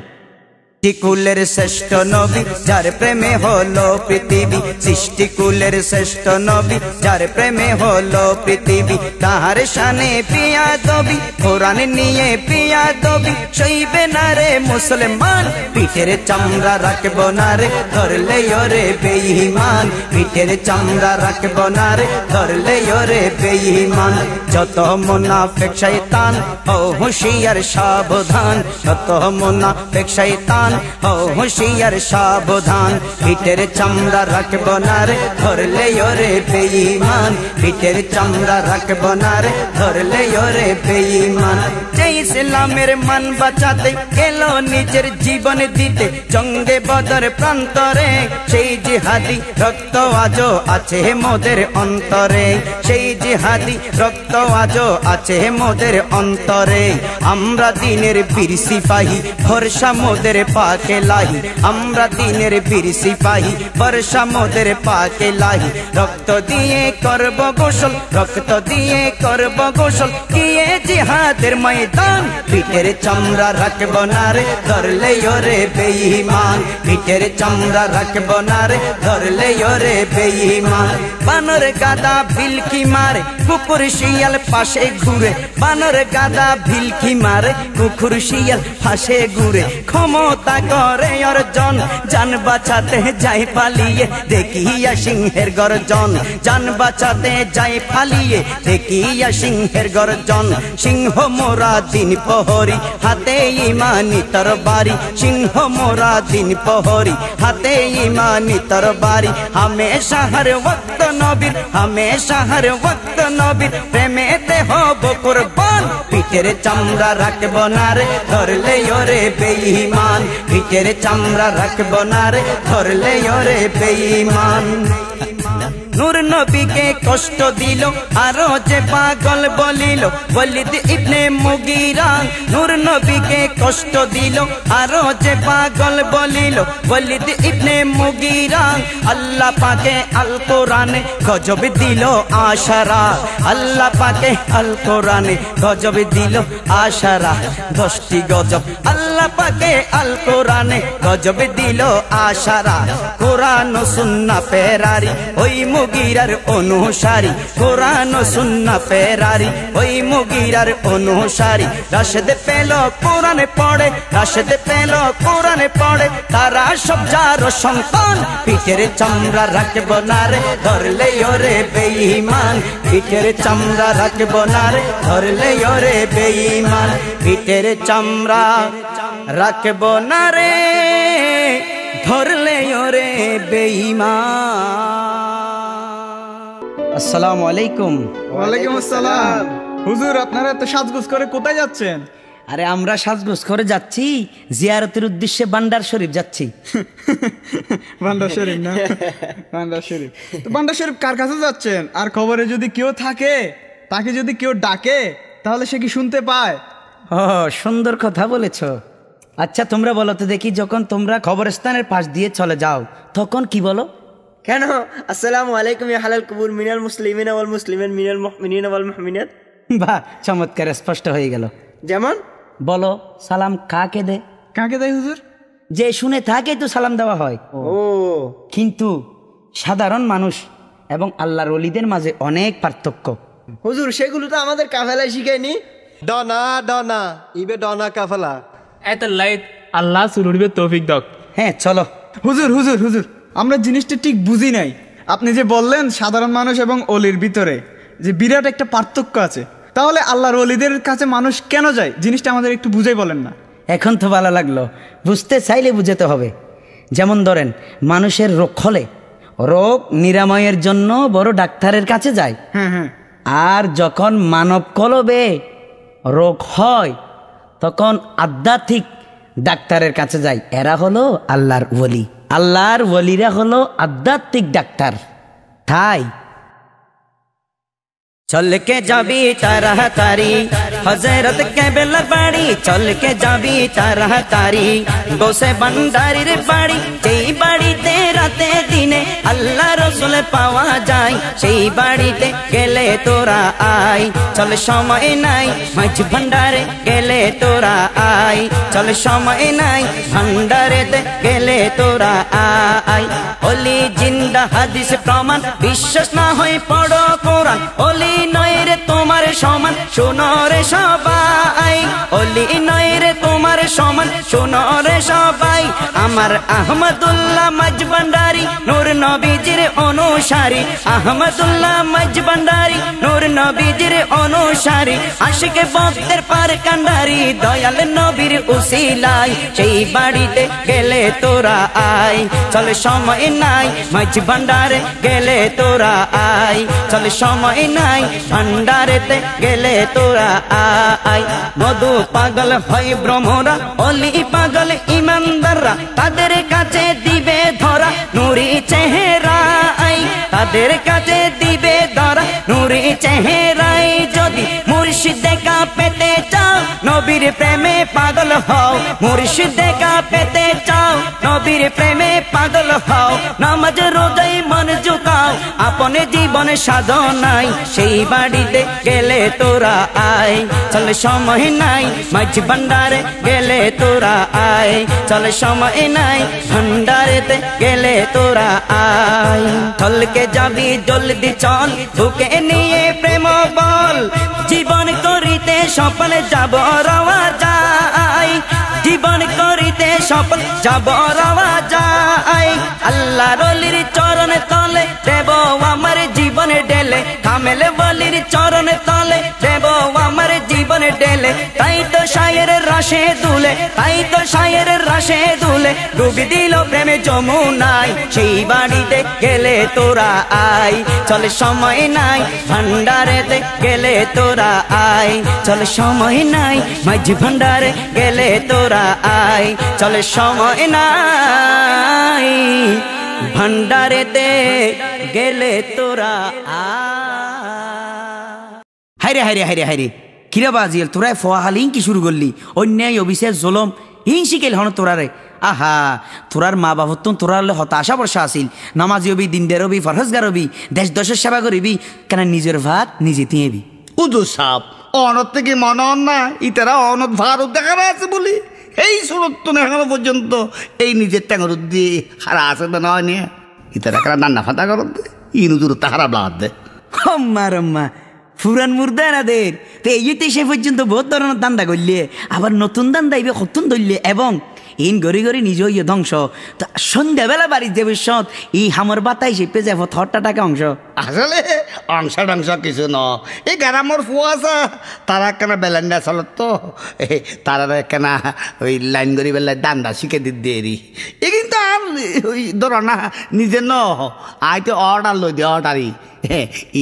সৃষ্টিকুলের শ্রেষ্ঠ নবী যার প্রেমে হলো পৃথিবী, সৃষ্টিকুলের শ্রেষ্ঠ নবী যার প্রেমে হলো পৃথিবী, তাহার শানে পিয়া দবি কোরআন নিয়ে পিয়া দবি, সইবে না রে মুসলমান পিঠের চামড়া রাখব না রে, ধরলে ওরে বেঈমান পিঠের চামড়া রাখব না রে, ধরলে ওরে বেঈমান। যত মুনাফিক শয়তান ও হুঁশিয়ার সাবধান, যত মুনাফিক শয়তান ময়দান ও হুঁশিয়ার সাবধান পিঠের চামড়া রাখবো না রে ধরলে ওরে বেঈমান পিঠের চামড়া রাখবো না রে ধরলে ওরে বেঈমান যে ইসলামের মান বাঁচাতে এলো নিজের জীবন দিতে জঙ্গে বদর প্রান্তরে সেই জিহাদি রক্ত আজও আছে মোদের অন্তরে সেই জিহাদি রক্ত আজও আছে মোদের অন্তরে আমরা দিনের বীর সিপাহী ভরসা মোদের পাকে লাহি আমরা দিনের বীর সিপাহী ভরসা মোদের পাকে লাহি রক্ত দিয়ে করব গোসল রক্ত দিয়ে করব গোসল গিয়ে জিহাদের ময়দান পিঠের চামড়া রাখব না রে ধরলে ওরে বেঈমান পিঠের চামড়া রাখব না রে ধরলে ওরে বেঈমান বানর গাদা ভিলকি মারে কুকুর শিয়াল পাশে ঘুরে বানর গাদা ভিলকি মারে কুকুর শিয়াল পাশে ঘুরে ক্ষমতা করে অর্জন জান বাঁচাতে যাই পালিয়ে দেখিয়া সিংহের গর্জন জান বাঁচাতে যাই পালিয়ে দেখিয়া সিংহের গর্জন সিংহ মোরা দিন প্রহরী হাতে ইমানি তরবারি সিংহ মোরা দিন প্রহরী হাতে ইমানি তরবারি হামেশা হর ওয়াক্ত নবীর হামেশা হর ওয়াক্ত নবীর প্রেমেতে হব কুরবান পিঠের চামড়া রাখব না রে ধরলে ওরে বেঈমান পিঠের চামড়া রাখব না রে ধরলে ওরে বেঈমান নূর নবীকে কষ্ট দিল আরো যে পাগল বলিল ওয়ালিদ ইবনে মুগীরা নূর নবীকে কষ্ট দিল আরো যে পাগল বলিল ওয়ালিদ ইবনে মুগীরা আল্লাহ পাকে আল কোরআনে গজব দিল আশারা আল্লাহ পাকে আল কোরআনে গজব দিল আশারা 10টি গজব আল্লাহ পাকে আল কোরআনে গজব দিল আশারা কোরআন ও সুন্নাহ ফেরারি ওই মুগীরার অনুসারী কোরআন ও সুন্নাহ ফেরারি ওই মুগীরার অনুসারী রাশেদ পেল কোরআনে পড়ে রাশেদ পেল কোরআনে পড়ে তারা সব যার সন্তান পিঠের চামড়া রাখব না রে ধরলে ওরে বেঈমান পিঠের চামড়া রাখব না রে ধরলে ওরে বেঈমান পিঠের চামড়া রাখব না রে ধরলে ওরে বেঈমান। আসসালামু আলাইকুম। ওয়ালাইকুম আসসালাম। হুজুর আপনারা এত সাজগোজ করে কোথায় যাচ্ছেন? আরে আমরা সাজগোজ করে যাচ্ছি জিয়ারতের উদ্দেশ্যে বান্ডার শরীফ যাচ্ছি। বান্ডার শরীফ না? বান্ডার শরীফ। তো বান্ডার শরীফ কার কাছে যাচ্ছেন? আর খবরে যদি কেউ থাকে তাকে যদি কেউ ডাকে তাহলে সে কি শুনতে পায়? ও সুন্দর কথা বলেছো। আচ্ছা তোমরা বলো তো দেখি, যখন তোমরা কবরস্থানের পাশ দিয়ে চলে যাও তখন কি বলো? কেন? আসসালামু আলাইকুম ইয়া হালাল কুবুর মিনাল মুসলিমিনা ওয়াল মুসলিমিন মিনাল মুমিনিনা ওয়াল মুমিনাত। বাহ, চমৎকার, স্পষ্ট হয়ে গেল। যেমন বলো সালাম কাকে দে? কাকে দেয় হুজুর? যে শুনে থাকে তো সালাম দেওয়া হয়। ও কিন্তু সাধারণ মানুষ এবং আল্লাহর ওলিদের মাঝে অনেক পার্থক্য। হুজুর সেগুলো তো আমাদের কাফেলায় শিখায়নি। ডনা ডনা ইবে ডনা কাফেলা এত লাইট আল্লাহ সুরুরবে তৌফিক দক। হ্যাঁ চলো। হুজুর হুজুর হুজুর আমরা জিনিসটা ঠিক বুঝি নাই। আপনি যে বললেন সাধারণ মানুষ এবং অলির ভিতরে যে বিরাট একটা পার্থক্য আছে, তাহলে আল্লাহর ওলিদের কাছে মানুষ কেন যায়? জিনিসটা আমাদের একটু বুঝাই বলেন না। এখন তো ভালো লাগলো, বুঝতে চাইলে বুঝাতে হবে। যেমন ধরেন মানুষের রোগ হলে রোগ নিরাময়ের জন্য বড় ডাক্তারের কাছে যায়, হ্যাঁ হ্যাঁ। আর যখন মানব কলবে রোগ হয় তখন আধ্যাত্মিক ডাক্তারের কাছে যায়। এরা হলো আল্লাহর ওলি। আল্লাহর ওলিরা হলো আধ্যাত্মিক ডাক্তার। তাই চল কে যাবি তাড়াতাড়ি হযরত কেবলার বাড়ি, চল কে যাবি তাড়াতাড়ি বসে ভান্ডারির বাড়ি। যেই বাড়িতে রাতে দিনে আল্লাহ রসুল পাওয়া যায়, সেই বাড়িতে গেলে তোরা আয়। চল সময় নাই মাঝ ভান্ডারে গেলে তোরা আয়, চল সময় নাই ভান্ডারেতে গেলে তোরা আয়। ওলি জিন্দা হাদিস প্রমাণ, বিশ্বাস না হয় পড়ো কোরআন। ওলি নয় রে তোমার সমান, শোনো রে সবাই। ওলি নয় রে তোমার সমান, শোনো রে সবাই। আমার আহমদুল্লাহ মাঝ ভান্ডারি নূর নবীজির অনুসারী। আহমদুল্লাহ মাঝ ভান্ডারি নূর নবীজির অনুসারী আশিকে ভক্তের পার কান্ডারি দয়াল নবীর উসিলায় সেই বাড়িতে গেলে তোরা আয় চলে সময় নাই মাঝ ভান্ডারে গেলে তোরা আয় চলে সময় নাই ভান্ডারেতে গেলে তোরা আয় মধু পাগল হয় ব্রহ্মরা অলি পাগল ইমানদাররা তাদের কাছে দিবে ধরা নুরি চেহারায় তাদের কাছে দিবে ধরা নুরি চেহারায় যদি মুর্শিদ দেখা পেতে চাও নবীর প্রেমে পাগল হও মুর্শিদ দেখা পেতে চাও নবীর প্রেমে পাগল হও নামাজ রোজায় মন ঝুঁকাও আপন জীবনে সাধনাই সেই বাড়িতে গেলে তোরা আয় চলে সময় নাই মাঝ ভান্ডারে গেলে তোরা আয় চলে সময় নাই ভান্ডারেতে গেলে তোরা আয় ঢলকে যাবি জলদি চল ঢুকে নিয়ে প্রেম বল জীবন করিতে সফল যাব রওয়া যায় জীবন করিতে সফল যাব রওয়া যায় আল্লাহ রলির চরণ তলে দেব আমার জীবনে ডেলে কামেল বলির চরণ তলে দেব আমার জীবনে ডেলে তাই তো শায়ের রসে দুলে তাই তো শায়ের রসে দুলে ডুবি দিল প্রেমে যমুনায় সেই বাড়িতে গেলে তোরা আয় চলে সময় নাই ভান্ডারেতে গেলে তোরা আয় চলে সময় নাই মাঝ ভান্ডারে গেলে তোরা আয় চলে সময় নাই ভান্ডারেতে গেলে তোরা হাইরে হাইরে হাইরে হাইরে কিরা বাজিয়াল তোরা ফোয়াহালিং কি শুরু করলি অন্যায় অবিশ্বাস জলম হিং শিখেল হন তোরারে আহা তোরার মা বাবা তো তোরা হতাশা বর্ষা আসিল নামাজি হবি দিনদার হবি ফরহজগার হবি দেশ দশের সেবা করিবি কেন নিজের ভাত নিজে তিঁবি উদু সাপ অনত থেকে মনে হন না ইতারা অনত ভারত দেখা আছে বলি এই সুরত এখনো পর্যন্ত এই নিজের ট্যাঙ্গর দিয়ে হারা আছে না নয় নিয়ে ইতারা কারা নান্না ফাতা করত ইনুদুর তাহারা ব্লাদ দে রম্মা ফুরান মুর্দানাদের তো এইতে সে পর্যন্ত বহুত ধরনের দান্দা করলে আবার নতুন দান্দা ইবে কতন ধরলে এবং ইন গড়ি গড়ি নিজ ইয়ে ধ্বংস তো সন্ধ্যাবেলা বাড়ির যে বিশ্বত ই হামর বাতাই সে পেজে থরটা টাকা অংশ আসলে অংশ টংশ কিছু ন এই গ্রামর ফুয়াশা তারা কেনা বেলান্ডা চলত তো তারা কেনা ওই লাইন গড়ি বেলায় দান্দা শিখে দেরি এ কিন্তু আর ওই ধরো না নিজে ন আইতে অর্ডার লই দে অর্ডারই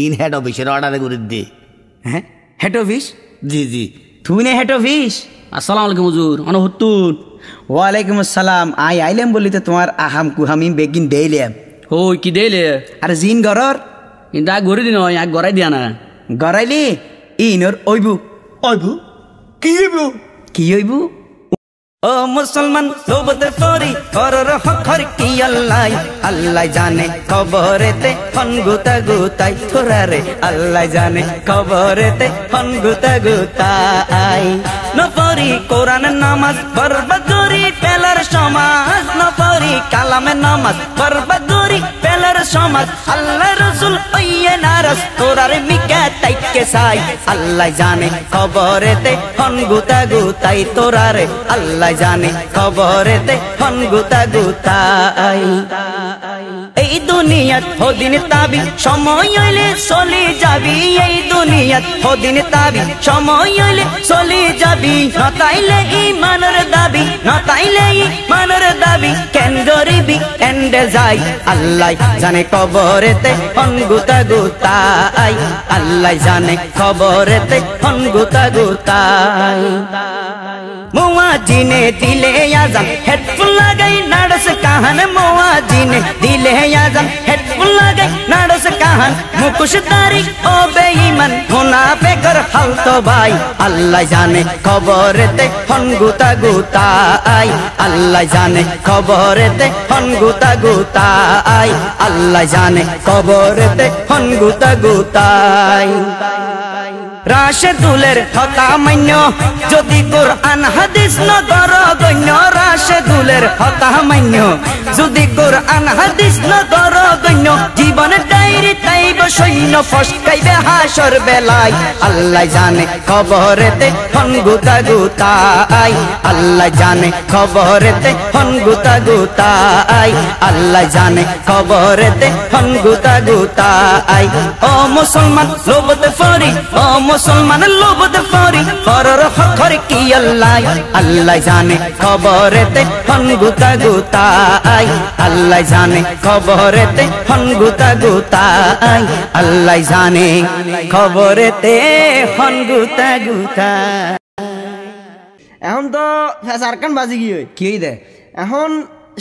ইন হেড অফিসের অর্ডারে করে দে হ্যাঁ হেড অফিস জি জি তুমি না হেড অফিস আসসালামু আলাইকুম হুজুর অনহত্তুর ওয়ালাইকুম আসসালাম আইলাম বলি তো তোমার আহাম কুহামি বেগিন দেইলাম ওই কি দেইলে আর জিন ঘরর কিন্তু আগ গড়ি দিন আগ গড়াই দিয়া না গড়াইলি ইনর ওইবু অইবু কি হইবু কি হইবু ও মুসলমান সোবত করি করর হখর কি আল্লাহ আল্লাহ জানে খবরেতে ফন গুতা গুতাই থোরারে আল্লাহ জানে খবরেতে ফন গুতা গুতাই নপরি কোরআন নামাজ বরবাদ করি পেলার সমাজ নপরি কালামে নামাজ বরবাদ করি পেলার সমাজ আল্লাহ রাসূল ওইয়ে নারাজ তোরারে মিকা তাইকে সাই আল্লাহ জানে খবরেতে ফন গুতা গুতাই তোরারে আল্লাহ জানে খবরেতে ফন গুতা গুতাই এই দুনিয়াত হদিন তাবি সময় হইলে চলে যাবি এই দুনিয়াত হদিন তাবি সময় হইলে চলে যাবি নতাইলে ইমানের দাবি নতাইলে ইমানের দাবি কেন গরিবি এন্ডে যাই আল্লাহ জানে খবরেতে ফন গুতা গুতাই আল্লাহ জানে খবরেতে ফন গুতা গুতাই মুয়াজিনে দিলে আজান হেডফোন লাগাই নাড়স কাহান মুয়াজিনে দিলে আজান হেডফোন লাগাই নাড়স কাহান মুখোশধারী ও বেঈমান মুনাফিকর হাল তো ভাই আল্লাহ জানে খবরেতে ফন গুতা গুতাই আল্লাহ জানে খবরেতে ফন গুতা গুতাই আল্লাহ জানে খবরেতে ফন গুতা গুতাই রাশেদুলের কথা মান্য যদি কোরআন হাদিস হাদিস নগর গণ্য রাশেদুলের হতা মান্য যদি কোরআন হাদিস নগর গণ্য জীবন ডাইরি তাইব সৈন্য ফসকাইবে হাসর বেলায় আল্লাহ জানে খবরেতে হন গুতা গুতাই আল্লাহ জানে খবরেতে হন গুতা গুতাই আল্লাহ জানে খবরেতে হন গুতা গুতাই ও মুসলমান লোবত ফরি ও মুসলমান লোবত ফরি পরর হকর কি আল্লাহ আল্লাহ জানে খবরেতে হন গুতা গুতাই আল্লাহ জানে খবরেতে হন গুতা গুতাই আল্লাহ জানে খবরেতে হন গুতা গুতাই এখন তো ফেসারকান বাজি গিয়ে কি দে এখন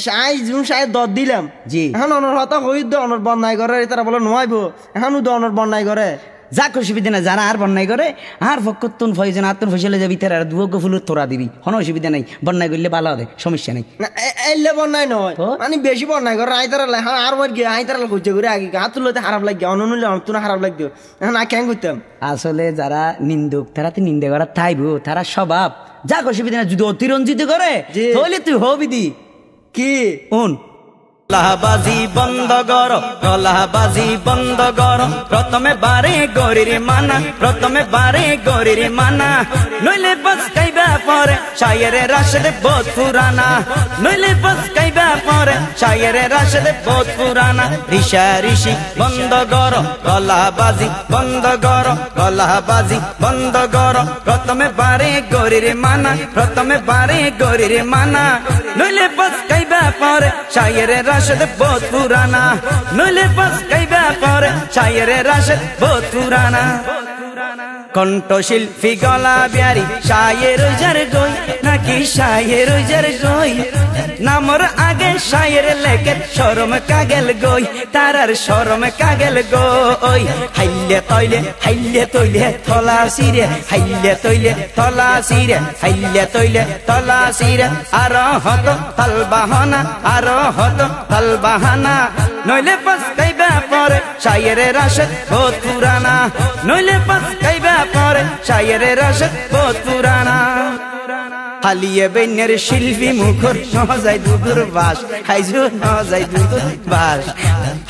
সাই জুন সাই দর দিলাম জি। এখন অনর হতা হই দ অনর বন্যাই করে তারা বলে নোয়াইব এখন দ অনর বন্যাই করে যাক অসুবিধা না যারা আর বন্যাই করে আর ফকতুন ফয়জন আতুন ফসলে যাবি তার আর দুয়োগ ফুল তোরা দিবি কোনো অসুবিধা নাই বন্যাই করলে ভালো হবে সমস্যা নাই না এলে বন্যাই নয় তো? মানে বেশি বন্যাই করে আই তারা লাই আর ওর গিয়ে আই তারা খুঁজে করে আগে হাত তুলতে খারাপ লাগে অননুলে অনতুন খারাপ লাগতো এখন আই কেন করতাম আসলে যারা নিন্দুক তারা তো নিন্দে করার থাইব তারা স্বভাব যাক অসুবিধা না যদি অতিরঞ্জিত করে জি। তাহলে তুই হবি দি কি উন কলাবাজি বন্ধ কর কলাবাজি বন্ধ কর প্রথমে বারে গরির মানা প্রথমে বারে গরির মানা নইলে বাস কাইবা পরে শায়েরে রাশেদ বহুত পুরানা নইলে বাস কাইবা পরে শায়েরে রাশেদ বহুত পুরানা ঋষা ঋষি বন্ধ কর কলাবাজি বন্ধ কর কলাবাজি বন্ধ কর প্রথমে বারে গরির মানা প্রথমে বারে গরির মানা নইলে বাস কাইবা পরে শায়েরে রাশেদ বহুত পুরানা নইলে বাস কাইবা পরে শায়েরে রাশেদ বহুত পুরানা কণ্ঠশিল্পী গলা বিয়ারি শায়ের যার গই নাকি শায়ের যার গই নামর আগে শায়ের লেগে শরম কাগেল গই তারার শরম কাগেল গই হাইলে তৈলে থলা সিরে হাইলে তৈলে থলা সিরে হাইলে তৈলে থলা সিরে আর হত তাল বাহানা আর হত তাল বাহানা নইলে পাস কাইবা পরে শায়ের রাশেদ বহুত পুরানা নইলে পাস কাইবা পরে শায়ের রাশেদ বহুত পুরানা হালিয়ে বেনের শিল্পী মুখর নজাই দুদুর বাস হাইজু নজাই দুদুর বাস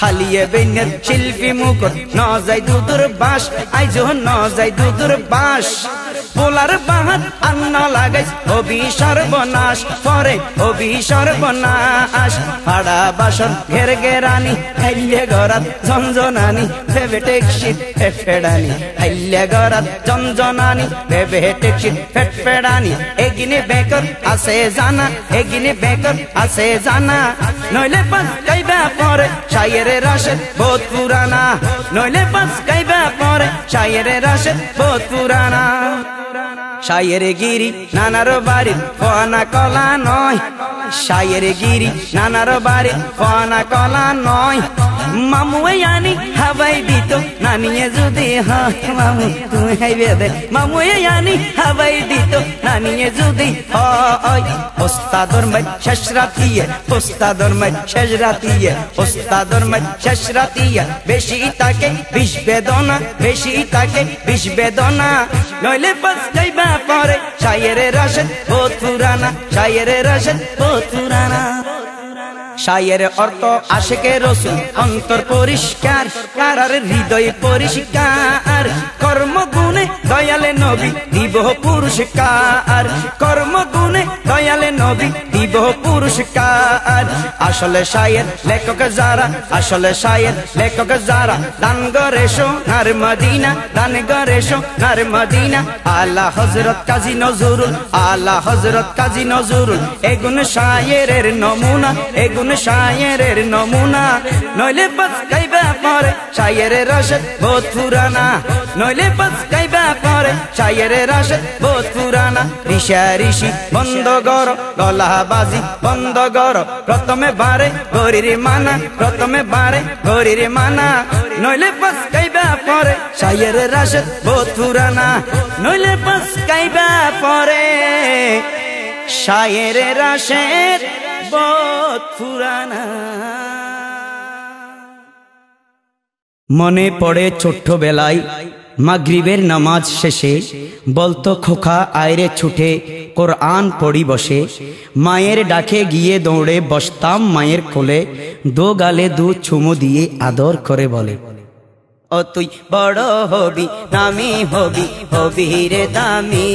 হালিয়ে বেনের শিল্পী মুখর নজাই দুদুর বাস আইজু নজাই দুদুর বাস পোলার বাহাত আন্ন লাগাই হবি সর্বনাশ পরে হবি সর্বনাশ ফাড়া বাসন ঘের গেরানি হাইলে গরাত ঝনঝনানি ভেবে টেকশিট ফেফেড়ানি হাইলে গরাত ঝনঝনানি ভেবে টেকশিট ফেফেড়ানি এগিনে বেকর আছে জানা এগিনে বেকর আছে জানা নইলে পাস কাইবা পরে শায়েরে রাশেদ বহুত পুরানা নইলে পাস কাইবা পরে শায়েরে রাশেদ বহুত পুরানা শায়েরে গিরি নানার বাড়ি কোনা কলা নয় শায়েরে গিরি নানার বাড়ি কোনা কলা নয় মামু আনি হাবাই দিত নানিয়ে যদি হয় মামু তুই হাইবে দে মামু আনি হাবাই দিত নানিয়ে যদি হয় ওস্তাদর মাই শেষ রাতিয়ে ওস্তাদর মাই শেষ রাতিয়ে ওস্তাদর মাই শেষ রাতিয়ে বেশি তাকে বিষ বেদনা বেশি তাকে বিষ বেদনা নইলে পাস যাইবা পরে শায়েরে রাশেদ বহুত পুরানা শায়েরে রাশেদ বহুত পুরানা শায়ের অর্থ আশেকে রসুল অন্তর পরিষ্কার কারার হৃদয় পরিষ্কার কর্মগুণে দয়ালে নবী দিব পুরস্কার কর্মগুণে দয়ালে নবী দিব পুরস্কার আসলে শায়ের লেখক যারা আসলে শায়ের লেখক যারা দান করে সোনার মদিনা দান করে সোনার মদিনা আলা হযরত কাজী নজরুল আলা হযরত কাজী নজরুল এগুন শায়েরের নমুনা এগুন শায়েরের নমুনা নইলে পাস কাইবা পরে শায়েরে রাশেদ বহুত পুরানা নইলে পাস কাইবা পরে শায়েরে রাশেদ বহুত পুরানা ঋষা ঋষি বন্ধ কর গলাবাজি বন্ধ কর প্রথমে বারে গরির মানা প্রথমে বারে গরির মানা নইলে পাস কাইবা পরে শায়েরে রাশেদ বহুত পুরানা নইলে পাস কাইবা পরে শায়েরে রাশেদ বহুত পুরানা মনে পড়ে ছোট্টবেলায় মাগরিবের নামাজ শেষে বলতো খোকা আয়রে ছুটে কোরআন পড়ি বসে, মায়ের ডাকে গিয়ে দৌড়ে বসতাম মায়ের কোলে, দো গালে দু চুমু দিয়ে আদর করে বলে, ও তুই বড় হবি নামি হবি হবি রে দামি,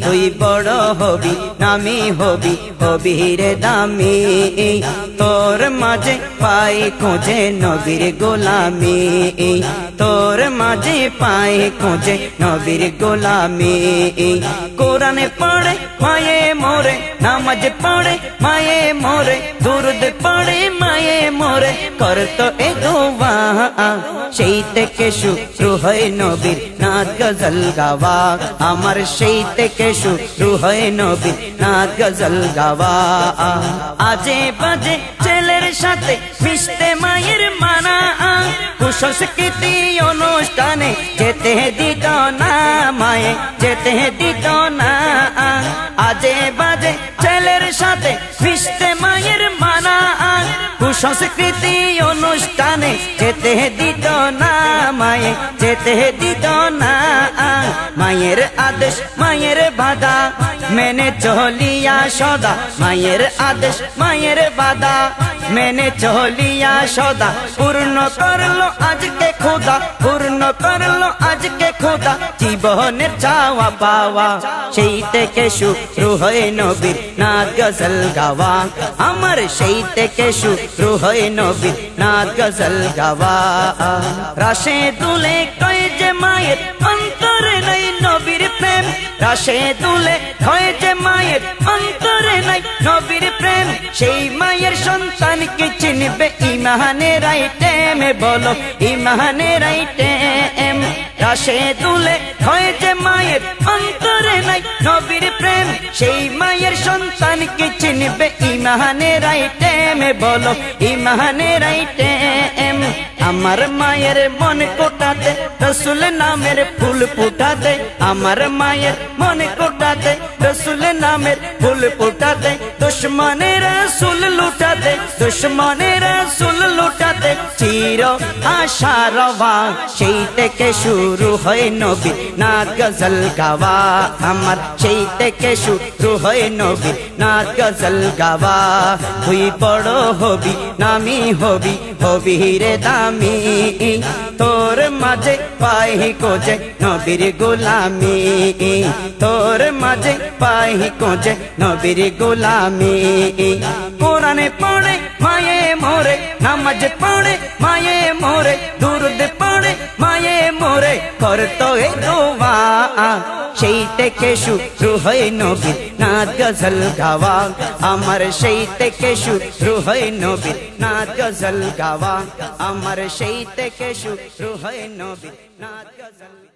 তুই বড় হবি নামি হবি হবি রে দামি, তোর মাঝে পাই খোঁজে নবীর গোলামি, তোর মাঝে পাই খোঁজে নবীর গোলামি। কোরআনে পড়ে মায়ে মোরে, নামাজ পড়ে মায়ে মোরে, দুরুদ পড়ে মায়ে মোরে, করতো এ দোয়া, সেই থেকে শুরু হয় নবীর নাত গজল গাওয়া, আমার সেই থেকে শুরু হয় নবীর নাত গজল গাওয়া। আজে বাজে ছেলের সাথে মিশতে মায়ের মানা, কুসংস্কৃতি অনুষ্ঠানে যেতে দিত না মায়ে, যেতে দিত না। আজে বাজে ছেলের সাথে মিশতে মায়ের মানা, কুসংস্কৃতি অনুষ্ঠানে যেতে দিত না মায়ে, যেতে দিত না। মায়ের আদেশ মায়ের বাধা মেনে চলিয়া সদা, মায়ের আদেশ মায়ের বাধা মেনে চলিয়া সদা, পূর্ণ করলো আজকে খোদা, পূর্ণ করলো আজকে খোদা জীবনের চাওয়া পাওয়া। সেই থেকে শুরু হয় নবীর নাত গজল গাওয়া, আমার সেই থেকে শুরু হয় নবীর নাত গজল গাওয়া। রাশে দুলে কয় যে মায়ের অন্তরে নাই নবীর প্রেম, রাশে দুলে কয় যে মায়ের অন্তরে নাই নবীর প্রেম, সেই মায়ের সন্তানকে চিনবে ইমানের আইটেমে, বলো ইমানের আইটেম। রাশে দুলে কয় যে মায়ের অন্তরে নাই নবীর প্রেম, সেই মায়ের সন্তানকে চিনবে ইমানের আইটেমে, বলো ইমানের আইটেম। আমার মায়ের মন কোটাতে রসুল নামের ফুল ফুটাতে, আমার মায়ের মন কোটাতে রসুল নামের ফুল ফুটাতে, দুশ্মনের রসুল লুটাতে, দুশ্মনের রসুল লুটাতে চির আশা রওয়া। সেই থেকে শুরু হয় নবীর নাত গজল গাওয়া, আমার সেই থেকে শুরু হয় নবীর নাত গজল গাওয়া। তুই বড় হবি নামি হবি হবি রে দামি, তোর মাঝে পাই কোজে নবীর গোলামি, তোর মাঝে পাই কোজে নবীর গোলামি। কোরআনে পড়ে মায়ে মোরে, নামাজ পড়ে মায়ে মোরে, দুরুদ পড়ে মায়ে মোরে, করতো এ দোয়া। সেই থেকে শুরু হয় নবীর নাত গজল গাওয়া, আমার সেই থেকে শুরু হয় নবীর নাত গজল গাওয়া, আমার সেই থেকে শুরু হয় নবীর নাত গজল।